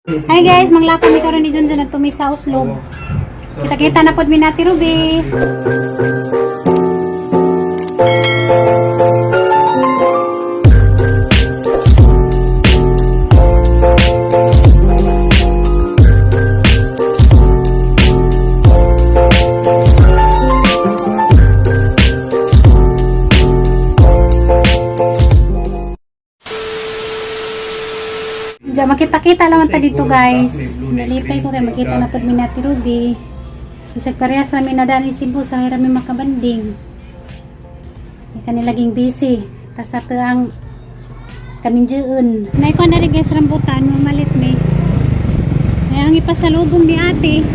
Hi guys, manglakad mi karon ni Junjun at tumi sa Oslo. Kita-kita na pod mi nati Ruby. Diyan makita-kita lang ta dito guys. Nalipay ko kay makita na pod mi nati Ruby. Bisag parehas rami na dani Cebu sa rami makabanding. Di kanilaging busy. Tas ato ang kaminjuon. Nay ko na rin guys rambutan mamalit mi. Ay ang ipasalubong ni ate.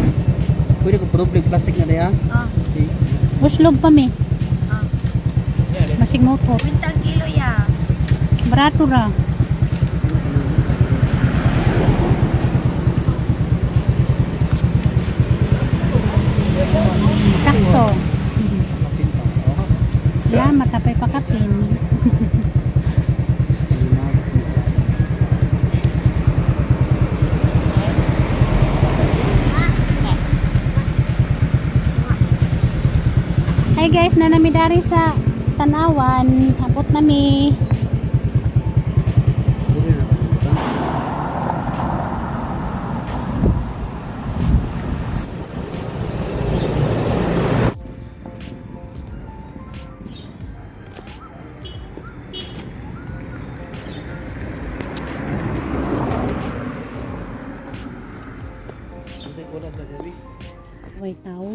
Pwede ko problem plastic na daya? Okay. Buslob pa mi. Masig mo ko. Bintang kilo ya. Barato ra. Sakto. Salamat apay pakatin. Hi guys, nanami dari sa Tanawan. Abot nami. Way tao.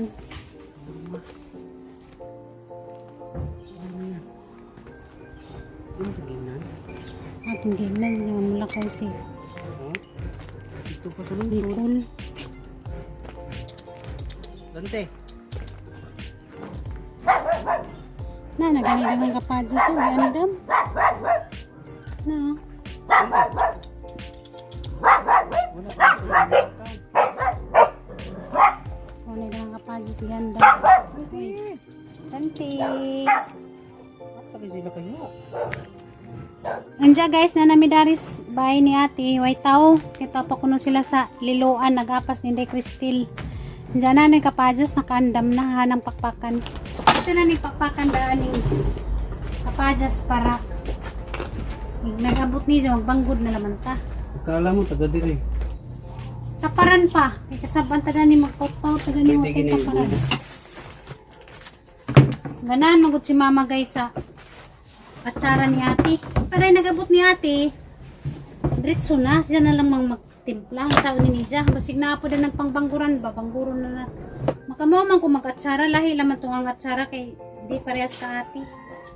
Atong gingnan yang mulakaw si Ito pa sa lungkol. Nicole. Dante. Na naganilang kapadyo so gandam. Na. Oni lang kapadyo si ganda. Tanti. Sakit sila kayo. Anja guys, na namidaris bahay ni ate, way tao. Kita pa kuno sila sa liloan, nagapas ni Day Cristil. Diyan na ni kapajas, nakaandam na hanang pakpakan. Ito na ni pakpakan daan ni kapajas para nagabot niya, magbanggod na laman ta. Akala mo taga diri. Kaparan pa, may kasaban taga ni magpaut-paut, taga ni Pwede magkay kaparan. gini. Ganan, magod si mama guys sa atsara ni ate. Paray nagabot ni ate. Diretso na, siya na lang magtimpla. Sa ni niya, basig na po din nagpangbangguran ba, bangguron na natin. Makamaman ko mag-atsara, lahi laman itong ang atsara kay di parehas ka ate.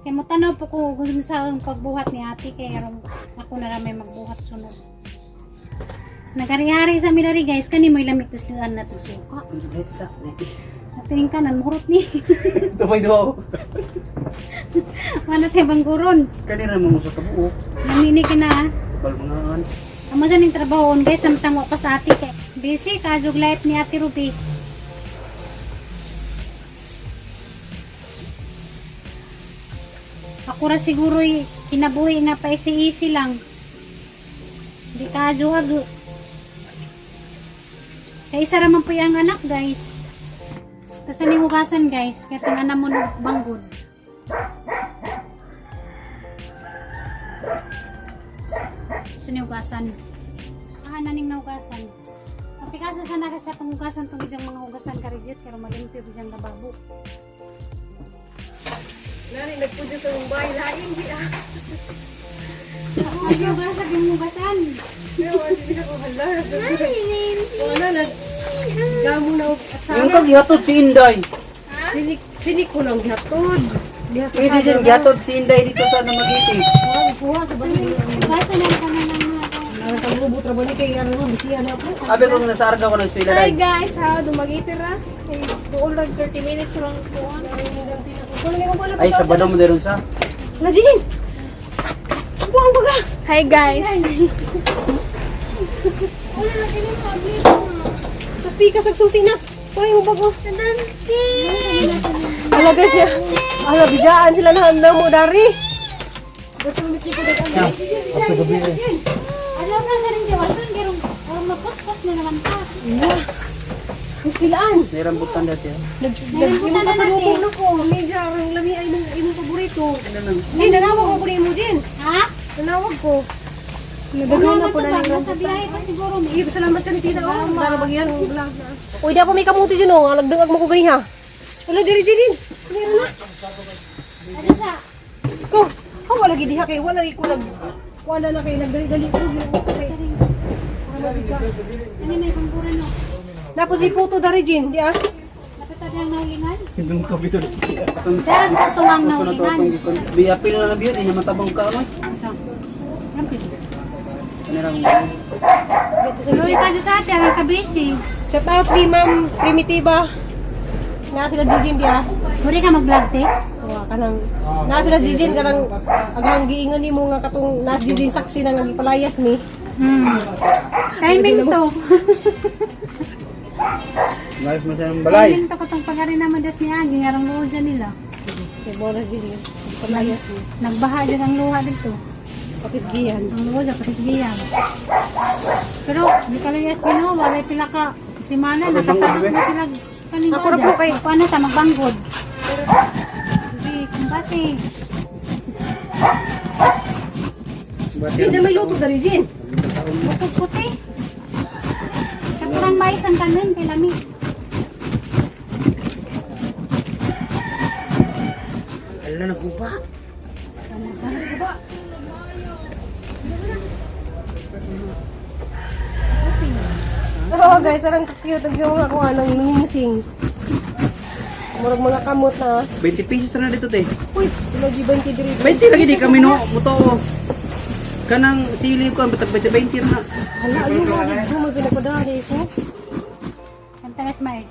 Kaya mo tanaw po ko kung sa pagbuhat ni ate, kaya ako na lang may magbuhat sunod. Nagari-hari sa minari guys, kani mo ilamit tusluan na itong suka. Natingin ka, nanmurot ni. Tumay daw. Ano tayo bangguron? Kanina mo sa kabuok. Namini ka na. Bal mga an. Amo sa ning trabaho guys, samtang wa pa sa ate kay busy kajog life ni Ate Ruby. Ako ra siguro kinabuhi nga pa easy lang. Di kajog hag. Kay isa ra man po yung anak guys. Tapos ni hugasan guys, kaya tingnan mo banggod. Hugasan. Ning naugasan. Tapi kasi sana kasi itong hugasan itong idyang mga hugasan ka-reject pero malimpyo idyang lababo. Nani nagpudyo sa Mumbai lain di ah. Ako ang hugasan yung hugasan. Pero hindi na ko hala. Wala nag gamo na at sa Yung kaghihatod si Inday. sinik ko nang gihatod. Pwede din gihatod si Inday dito sa Namagiti. Kuha sa balik. Hugasan lang ka na lang mga Nang tagbubot ra balik kay ano bisiya na po. Abi ko nga sa arga ko ng eskwela Hi dai. guys, ha dumagiti ra. Kay doon lang 30 minutes lang kuha. Ay Sabado mo deron sa. Najin. Buang baga. Hi guys. Wala na kini public. Tapos pika sa susi na. Kuha mo bago. Dante. Ala guys ya. Ala bijaan sila na mo dari. Gusto mo bisita dito. Sa gabi. Ada sa rin dia wasan gerong mapos na naman ka. Iya. Istilaan. May rambutan dati. Nagsimong ka sa lubong na ko. Medyo ang lami ay imong paborito. Ano lang? Jin, nanawag ko din mo, Jin. Ha? Nanawag ko. Nadaghan ako na lang. Sa biyahe pa siguro. Iya, salamat ka ni Tita. Para bagyan. Uy, di ako may kamuti dyan, oh. Lagdangag mo ko gani, ha? Wala, diri, Jin. Meron na. Ano sa? Ko, wala lagi diha kay wala ko nag wala na kay nagdali-dali ko kay. Ano may pangkuran no? Napo si puto dari Jin, di ah. Napitad yung nahulingan? Hindong kabito na siya. Dahil po ang nahulingan. Biyapil na lang biyo, di na matabang ka ano. Ano lang? Suloy ka dyan sa atin, ang kabisi. Shout out kay Ma'am Primitiva. Na sila Jin di ah. Huli ka mag-vlog, te? Wa kanang na sila Jin kanang agang giingon nimo nga katong nas Jin saksi na nga gipalayas mi. Timing to. Guys, masyadong balay. Timing to katong pag-ari naman das ni Agi, nga rong luod dyan nila. Kay bola Jin palayas mi. Nagbaha dyan ang luha dito. Kapis giyan. Ang luod dyan, patisbiyan. Pero, di ka layas din no, walay pila ka. Si Mana, nakataas na sila kanina Ako na po kay paano sa magbanggod? Hindi, kumbati. Jin na may luto dari Jin. Bukod puti. Kakurang mais ang tanan, kay lami. Ala na guba. Oh guys, arang cute ang yung ako anong nangingsing. Murag mga kamot na. 20 pesos na dito te. Uy, lagi 20 diri. 20 lagi di kami no. Muto. Kanang sili ko, batak 20 na. Hala, ayun mo, dito mo pinapadali ko. Ang tagas mais.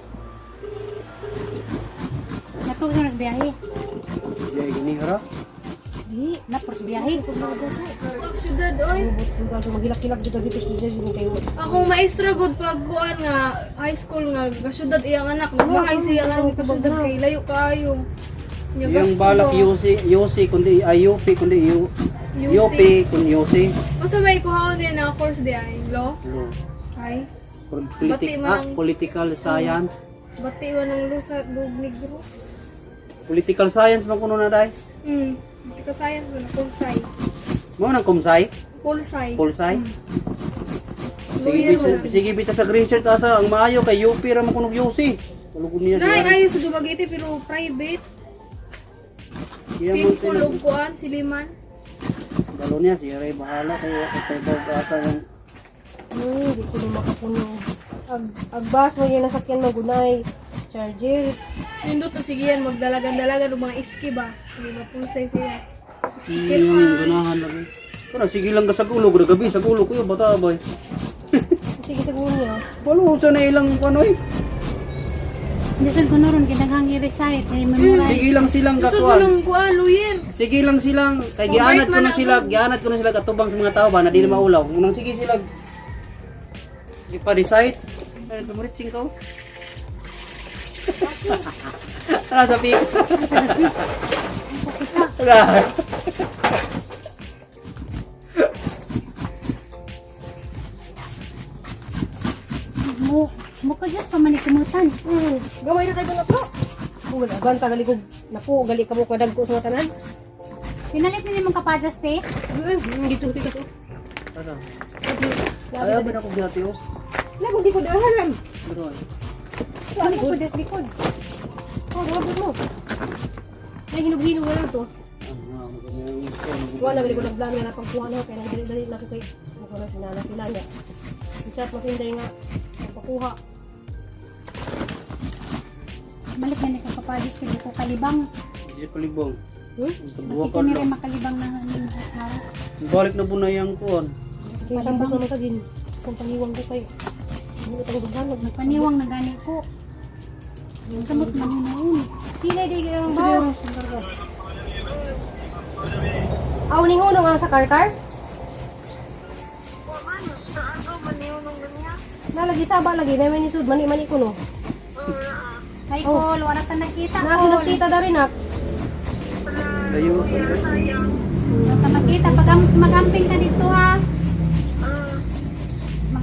Natug sa mas biyahe. Yay, gini hara. Di, napos biyahe. Syudad oy. Maghilak-hilak dito dito dito kayo. Ako maestro gud pag kuan nga high school nga gasyudad iyang anak, nagmahay siya nga gasyudad kay layo kaayo. Nya Yung balak Yosi kundi ayupi kundi Yopi kundi Yosi. Usa may kuhaon din na course di ay law. Ay. Bati man ang- Political science. Batiwan ng lusa dug negro. Political science man kuno na dai. Hindi ka science mo na pulsay. Mo nang kumsay, Pulsay. pulsay. Lawyer mo na. Sige bita sa research asa ang maayo kay Yopi ra man kuno Yosi. Tulog niya Nay siya. ayo sa Dumaguete pero private. Siya mo Simple og kuan siliman. Dalo niya siya ray bahala kay kay asa ng Hindi ko na makapuno. Agbas mo yung nasakyan mo gunay. Charger. Nindot to sige yan magdalagan-dalagan og mga iski ba. Hindi mapulsay siya. yung ganahan lagi. Kana sige lang ka sa ulo ko gabi sa ulo ko yung bata boy. Sige siguro niya. Walo sa na ilang kanoy. Hindi saan ko noron, kinagang i-recite, memorize. Sige lang silang Gusto ko kakuan. nung kuan lawyer. Sige lang silang kay Mabait man gianat ko na sila katubang sa mga tao ba na di na maulaw. Unang sige sila ipa-recite. Ay, tumuritsing ko. Ano sa pik? Mo ko just pamanikimutan. Gamay na kayo na po. Wala, ganta gali ko na po. Gali ka mo kadag ko sa tanan. Pinalit ni mong kapadyas, te. Dito tika to. Ano? Ayaw ba na ko gati oh. Wala mo di ko dahalan. Pero Wala ko des likod. Oh, wala mo. Ay hinug-hinug wala to. Wala gali ko nagblami na pagkuha na kaya nagdali-dali lang ko kay ako na sinala niya. Chat mo sinday nga pagkuha. Balik na ni ko kapadyas, hindi ko kalibang. Di palibong. Kasi ka nila makalibang na hanin sa araw. Balik na po na yung kuon. Kaya tambok naman ka din. Kung pangiwang ko kayo. Hindi ko tayo daghanog. Nagpaniwang na gani ko. Samot na hinaun. Sila di kayong boss. Aw ning uno nga sa karkar? Nalagi saba lagi na may nisud mani ko no. Ay ko, wala ta nakita Na ko. sila tita dari nak. Tayo. Wala ta makita. Pag mag-amping ka dito ha.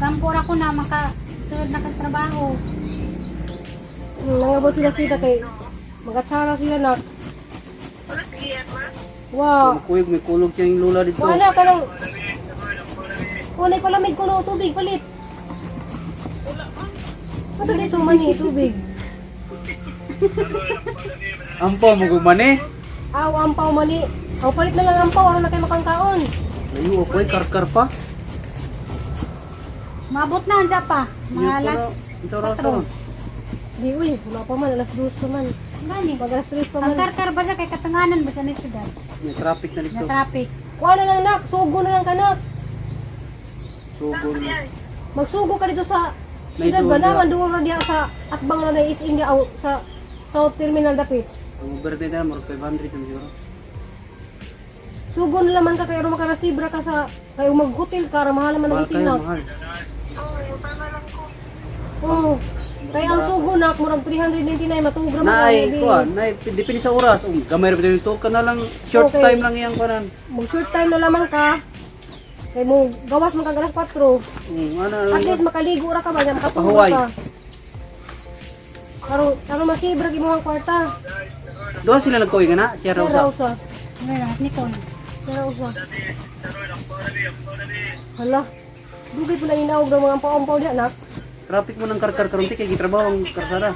Sampura ko na makasunod na kagtrabaho. Nangabot sila tita kay magatsara sila na. Wow. Kuyog, may kulog siya yung lula dito. Wala ka nang... Kunay palamig ko no, tubig, palit. Masa dito mani, tubig. Ampaw mo gumani. Aw, ampaw mani. Aw, palit na lang ampaw, ano na kayo makangkaon. Layo ako eh, karkar pa. Mabot na andya pa. Mga alas Ito raw 4. Di, uy, wala pa man, alas 2 pa man. Gani. Pag alas 3 pa Ang man. karkar ba sa kay katanganan ba sa syudad? May traffic na Na dito. traffic. Kuha na lang nak, sugo na lang ka nak. Sugol na. Magsugo ka dito sa May siyudad ba duwa. naman, doon na diya sa atbang na nais-in niya, sa South Terminal Dapit. Ang birthday na, more 500 yung siguro. Sugo na naman ka kayo makarasibra ka sa kayo mag-hotel ka, mahal naman ang Mahal hotel kayo, na. mahal. Oo. Kaya ang sugo na, murag 399, matubra mo Nay, kuha, nay, depende sa oras. Gamay rin pa dito ka na lang, short Okay. time lang iyang kanan. Mag-short time na lamang ka. Kaya mo, gawas mo kag alas 4. Ano, At least makaligo ra ka ba, niya makatulog Pahuway. ka. Karon masibra mo ang kwarta. doon sila nagkuwi ka na, siya raw Sira sa. usa. Ano Nicole? Sira usa. Hala. Dugay po na inaog ng mga ampaw-ampaw diyan, nak. Traffic mo ng karkar karunti kay gitrabaho ang karsada.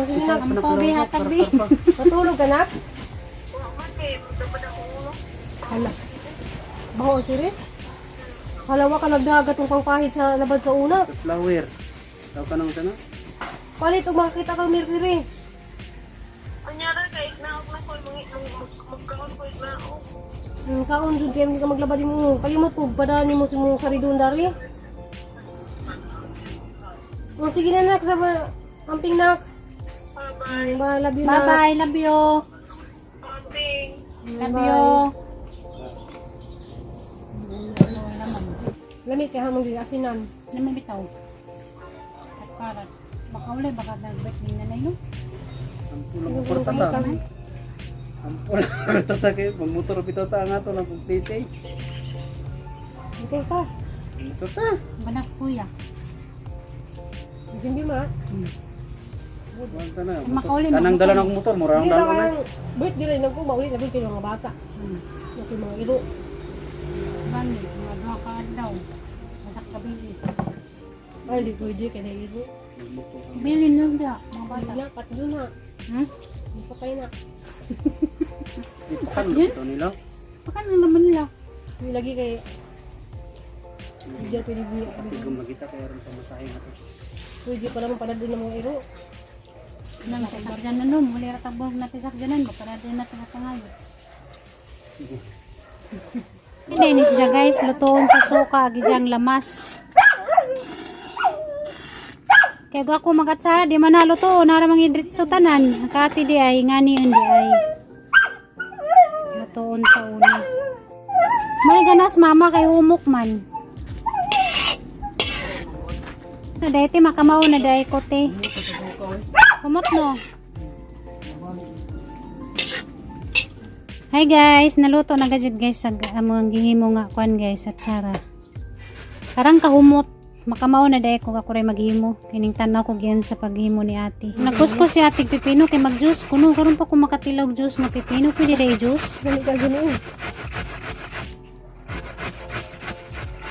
Sige nak. Ang pogi hatag di. Matulog ka, nak? Hala. Baho, serious? Halawa ka nagdagat ng pangpahid sa labad sa una. Flower. Tawag ka nang sana? Palit ug makita ka Mercury. Kaon jud kay hindi ka maglaba din mo. Kalimot ko padani mo sa mong saridon dari. O sige na nak, sa amping nak. Bye, love you Bye nak. bye, love you. Love you. Lamig kay hamong gigasinan. Naman bitaw. At para baka uli baka nag-birthday na no? Ang pulang porta ta. Ang pulang porta ta kay magmotor bitaw ta nga to lang kung PT. Ito ka. Motor ta. Banak kuya. Hindi ma. Wanta na. Makauli, Kanang dala ng motor, mura ang Hindi dala ba na. ang birthday rin ako mauli labi kayo mga bata. Yung mga iro. Bani, mga duha ka daw. Masak kabili. Ay, di pwede kay na iro. Bilin nyo dia, mga bata. Bata na, patlo na. Hmm? Hindi pa kayo na. Ipakan mo ito nila. Pakan na naman nila. Hindi lagi kay Diyan pwede biya. Hindi ko makita kaya rin pamasahe nga to. Pwede pa naman pala doon ng mga iro. Nang sakjan na no, muli ra tagbog natin sakjanan ba para din natin katangayo. Hindi ni siya guys, lutoon sa suka gijang lamas. Kaya ako magatsara di man naluto nara mga idritso tanan. Akati di ay ngani hindi ay. Lutoon sa una. May ganas mama kay humok man. Na dahil ti makamaw na dahil kote. Kumot no. Hi guys, naluto na gajud guys sa among gihimo nga kwan guys at sara. Karang kahumot, makamaw na dahil kung ako rin maghimo. Kining tanaw ko giyan sa paghimo ni ate. Nagkuskos si ate pipino kay mag-juice kuno karon pa ko makatilog juice na pipino pwede dai juice. Ganit ka ganoon.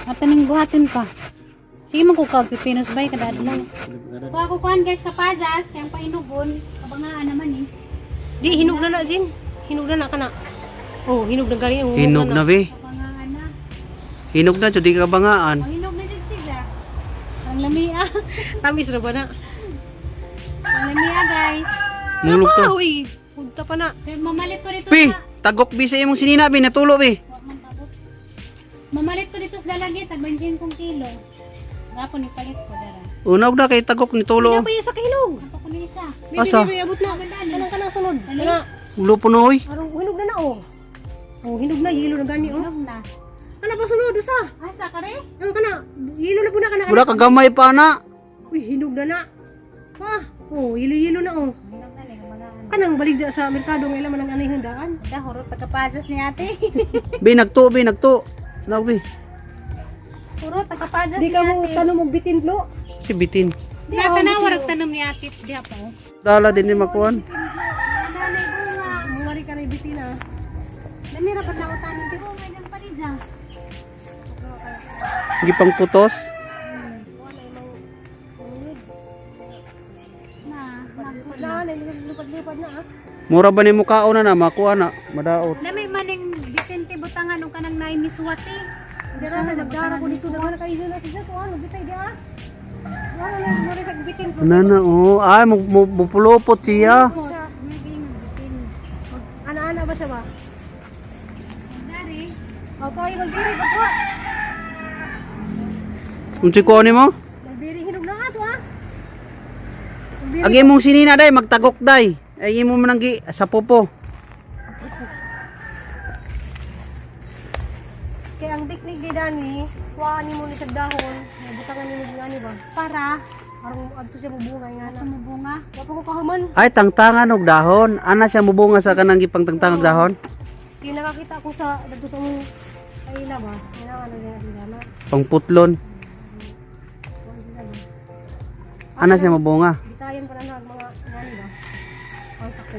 At ning buhatin pa. Sige man ko kag pipinos bay kada adlaw. Kuha ko kuan guys sa pajas, yang painugon, kabangaan naman eh. Di, hinog na na, Jim. Hinog na na ka na. Oh, hinog na gari. Hinog na be. Kabangaan na. Hinog na, di ka bangaan. Mahinog na dyan sila. Ang lamia. Tamis na ba na? Ang lamia guys. Mulog ka. Uy, punta pa na. Mamalit ko dito Pi, sa... tagok bi sa imong sinina be, natulo be. Wag man tabot. Mamalit ko dito sa dalagi, tagbanjin kong kilo. Gapon ipalit ko dara. Unog na kay tagok ni tulo. Ano ba yung sa kahinog? Ato ko ni isa. Bibi, Asa? bibi, abot na. Kanang sunod. Kana. Ulo po na oy. Arong hinog na na, oh. Oh, hinog na, yelo na gani, oh. Hinog na. Kana pa sunod, usa. Asa ka rin? Ano kana? Yelo na po na, kana. Wala ka gamay pa na. Uy, hinog na na. Pa. Oh, yelo-yelo na, oh. Hinog na lang. Magaan. Kanang baligya sa merkado ngayon man ang anay handaan. Ada, horot pagkapasas ni ate. Be nagto be nagto. Naw be. Puro tagapajas Di ni ka mo ate. tanong mo bitin lo. Si bitin. Natanawarag tanom ni ate diha po. Dala din ni makuan. Nanay bunga. Mumari ka na bitin ah. Dami ra pa na utanin ti bunga diyan pa rin diyan. Gipang putos. Na, Lupad-lupad na ah. Mura ba ni mukhaon na makuha na madaot. Dami maning bitin ti butangan ug kanang naay miswati. Dira na nagdara ko dito na kay na siya to ano bitay di ah. Wala na mo sa bitin ko. Nana oh, ay mupulupot siya. Ana-ana ba siya ba? Dari. Okay, magdiri ba ko? Unsi ko ni mo? Magdiri hinog na ato ah. Agi mong sinina day magtagok day. Ay imo man gi sa popo. Kaya ang teknik ni Dani, kuhaan mo ni sa dahon, butangan ni mo ngani ba? Para Arang adto siya mubungay nga na. tumubunga. Wa pa ko kahuman. Ay tangtangan og dahon. Ana siya mubunga sa kanang gipang tangtang og dahon. Kaya nakakita ko sa dito sa mong kaila ba? Kailangan na niya na. Pangputlon. Ana siya mubunga. Bitayan pa na ng mga ngani ba? Ang sakto.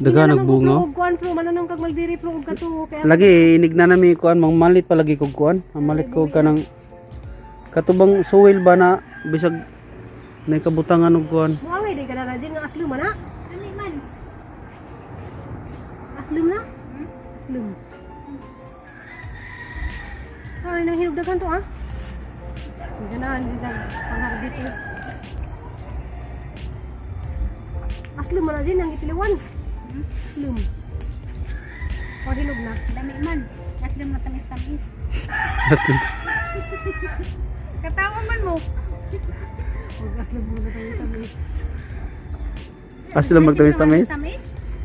Daga nagbunga. Ug kuan pro mananong kag maldiri pro ug katuo kaya Lagi inig na nami kuan mang malit pa lagi kog kuan. Ang malit ko kanang katubang suwil ba na bisag may kabutangan og kuan. muaway di ka na dyan nga aslum na. Ani man. Aslum na? Aslum. Ay nang hinugdagan to ah. Ganahan si sa pangharbis eh. Aslum na dyan ang itiliwan. Aslum. O hinog na. Dami man. Aslim na tamis-tamis. Katawa man mo. Aslum mo na tayo tayo. Aslam magtamis-tamis. Tamis?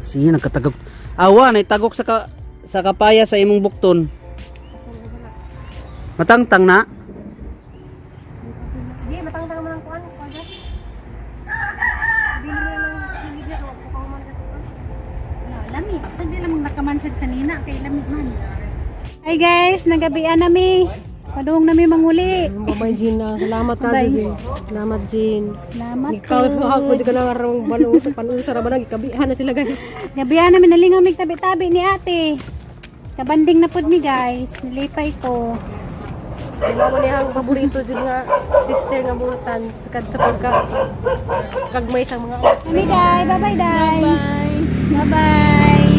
Sige nagkatagok. Awa nay tagok sa kapaya sa imong bukton. Matangtang na. Di matang-tang man ang kuan. Kuan. Bili mo ng silibya ko ko man kasi. Wala, lamig. Sabi lang nakamansag sa nina kay lamig man. Hi guys, nagabian nami. Padung nami manguli. Babay Jin na. Salamat ka Jin. Salamat Jin. Salamat Ikaw ako di ka na arang banusa panusa ra ba nagikabihan na sila guys. Gabian namin nalingaw mig tabi-tabi ni ate. Kabanding na pud mi guys. Nilipay ko. Di mo ni ang paborito din nga sister nga butan sa pagka kagmay sa mga Kami guys, bye-bye day. Bye-bye.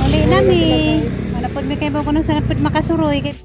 Uli nami. Wala pud mi kay ba kuno sa pud makasuroy kay